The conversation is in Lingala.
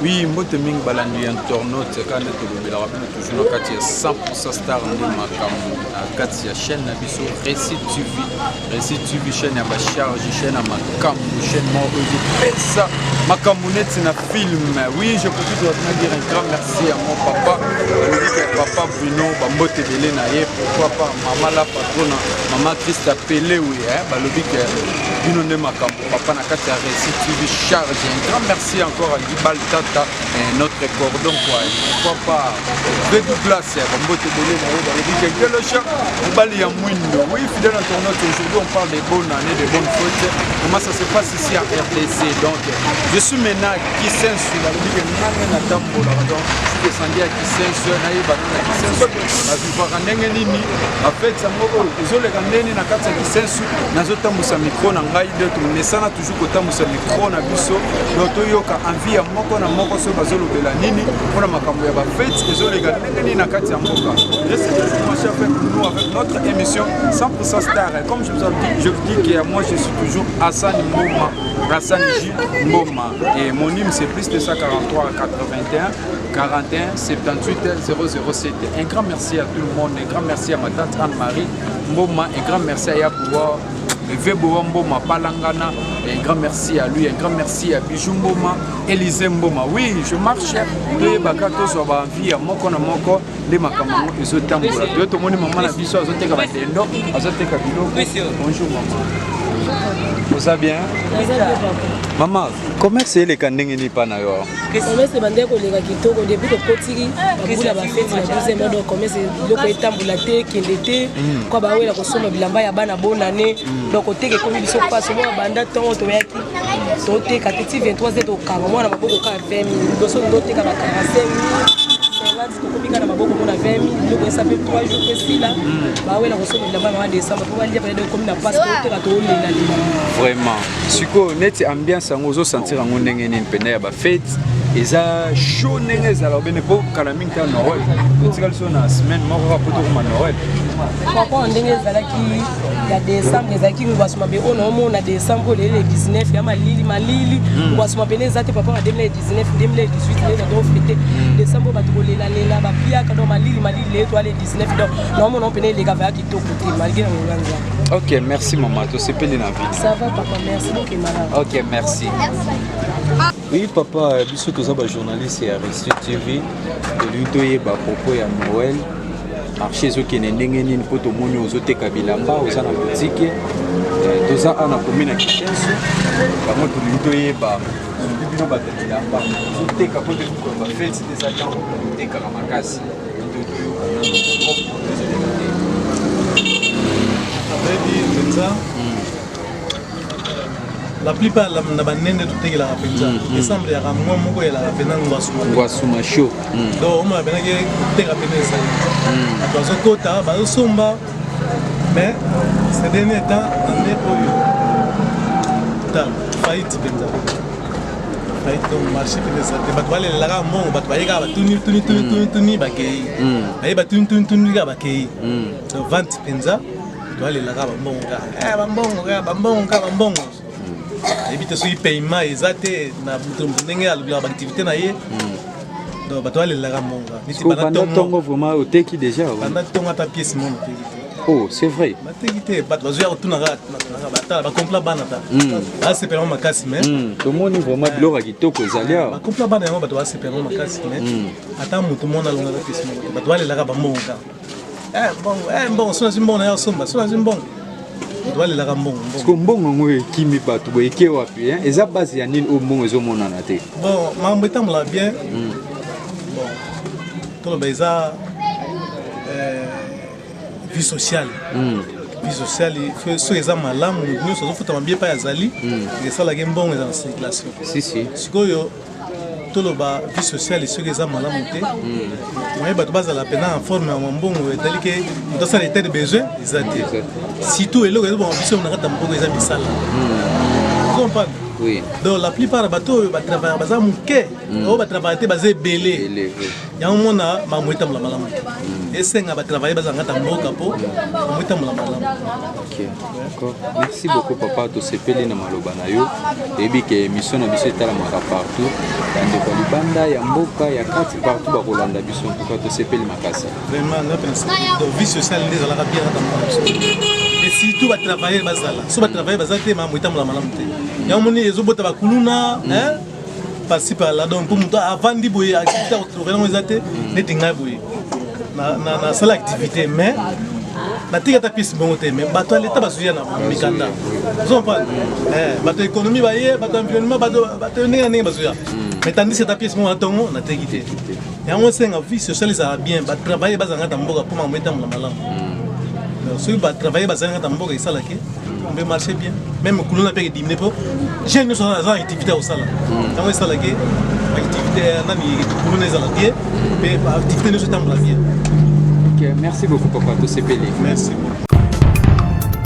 Oui, mbote mingi balandi internaute quand tolobela rapide toujours na kati ya 100% star ndi makamu na kati ya chaîne na biso Récit TV chaîne ya ba charge chaîne ya makamu chaîne mo ozo pesa makamu net na film. Oui, je profite de dire un grand merci à mon papa papa Bruno bambote belé na ye pourquoi pas maman la patronne maman Christa Pelé oui balobi que Bruno ne makamu papa na kati ya Récit TV charge. Un grand merci encore à Gibal Tata notre cordon quoi. Pourquoi pas de Douglas bambote belé na ye balobi que quel chat bali ya mwindo. Oui, fidèle internaute, aujourd'hui on parle des bonnes années, des bonnes fautes. Comment ça se passe ici à RDC. Donc je suis maintenant à Kisensu balobi que nanga na tambola donc je suis descendu à Kisensu na ye bana Kisensu na vivaka ndenge nini en fait ça moko ezoleka ndeni na kati ya Kisensu nazotambusa micro na ngai de tumesana toujours kotambusa micro na biso donc toyoka envie ya moko na moko so bazolobela nini mpona makambo ya ba fête ezoleka ndenge nini na kati ya mboka. Restez toujours avec nous avec notre émission 100% Star. Comme je vous dis que moi je suis toujours Hassan Mboma, Hassan J Mboma et mon numéro c'est plus de 143 81 41 78 007. Un grand merci à tout le monde, un grand merci à ma tante Anne-Marie Mboma, un grand merci à Yaboua Veboa Mboma Palangana, un grand merci à lui, un grand merci à Bijou Mboma, Élisée Mboma. Oui, je marche de Bakato sur ma vie à Moko na Moko, les Makamamo et ce tambour. Tu as mon maman la biso, Azoteka Batendo, Azoteka Bilo. Bonjour maman. Vous allez bien? Maman, comment c'est les candings ni pas nayo? Comment c'est bandé ko lega kitoko depuis que potiri babula ba fête na deuxième mois donc comment c'est loko etambula te kendete kwa ba wela ko soma bilamba ya bana bonane donc oteke ko biso passe moi banda ton to yaki to te katiti 23 to kama mwana maboko ka 20 doso ndo te ka ba 45 to komika na maboko mona 20 loko ça fait 3 jours que si là ba wela ko soma bilamba na décembre pour aller après de comme na passe to te ka to lela vraiment siko net ambiance ngozo sentir ngo ndenge nini pena ya ba fête eza chaud ndenge ezala bene po kala mingi ta Noël totikali so na semaine moko ka poto kuma Noël pourquoi ndenge ezalaki ya décembre ezalaki ngwasuma be ono mo na décembre le 19 ya malili ngwasuma pene ezate papa en 2019 2018 les ado fêter décembre ba tokolela lela ba piaka do malili le to 19 donc non mon pene les gars va kitoko te malgré ngwanza. OK, merci maman, to sepeli na vie. Ça va papa, merci beaucoup maman. OK, merci. Oui papa, biso toza ba journaliste ya Récit TV, lui toye ba propos ya Noël. Marché zoki ndenge nini po to moni ozoteka bilamba oza na boutique. Toza ana commune Kisensu. Ba moto lui toye ba bino ba bilamba. Ozoteka po te ko ba fête des agents ozoteka na makasi. La plupart na banende tuteki la penza ensemble ya ramwa moko ya la pena ngwasuma show donc on m'a bien que tuteka penza atwazo kota ba somba mais ces derniers temps on est oyo ta fight penza fight donc marché penza te batwale la ga mbongo batwayeka ba tuni bakei ayi ba tuni ga bakei donc vente penza batwale la ga mbongo bambongo éviter ce paiement exact na ndenge ya l'activité na ye donc bato aller la ramonga niti banatongo vraiment au teki déjà banatongo ta pièce mon oh c'est vrai batekité bato bazo ya retourna bata ba compla bana ta ba c'est paiement makasi mais to moni vraiment biloko kitoko zalia ba compla bana yango bato ba c'est paiement makasi mais ata mutu mona longa ta pièce mon bato aller la ramonga bon sona zimbona ya somba sona zimbona doit la rambon parce que mbongo ngwe kimi bato boyeke wapi hein eza base ya nini o mbongo ezomona na te bon mambo etambola bien bon tolo beza vie sociale so eza malamu nyonso azofuta bien pa yazali esalaki mbongo eza na circulation si sikoyo toloba vie sociale soki eza malamu te moye bato bazala pena en forme ya mbongo etali ke moto asala état de besoin eza te surtout eloko ezobonga biso na kati ya maboko eza misala Ils ont pas. Oui. Donc la plupart des bateaux travaillent baza muke. Ba travailler baza belé. Il y a un moment na mamuita mula malamu. Et senga ba travailler baza ngata mboka po mamuita mula malamu. OK. D'accord. Merci beaucoup papa to sepeli na maloba na yo. Ebi ke mission na biso etala maka partout. Dans ko libanda ya mboka ya kati partout ba kolanda biso pour to sepeli makasi. Vraiment na pense. Donc vie sociale les ala bien ngata mboka. Et surtout ba travailler bazala. So ba travailler bazate mamuita mula malamu te. Ya moni ezobota bakuluna hein passer par là donc pour muto avant di boye activité au trouver dans ezate netinga boye na seule activité mais na tika ta piste bongo te mais bato l'état bazuya na mikanda vous comprenez bato économie baye bato environnement bato ninga bazuya mais tandis que ta pièce mon atongo na tekité ya mo senga vie sociale ça bien ba travailler bazanga ta mboka pour mameta malamu ceux qui travaillent bazanga ta mboka isala ke on peut marcher bien même que l'on a payé 10 000 pour j'ai une activité au salon quand on est salarié activité nani pour les salariés mais activité nous sommes bien. OK, merci beaucoup papa to sepeli. Merci beaucoup.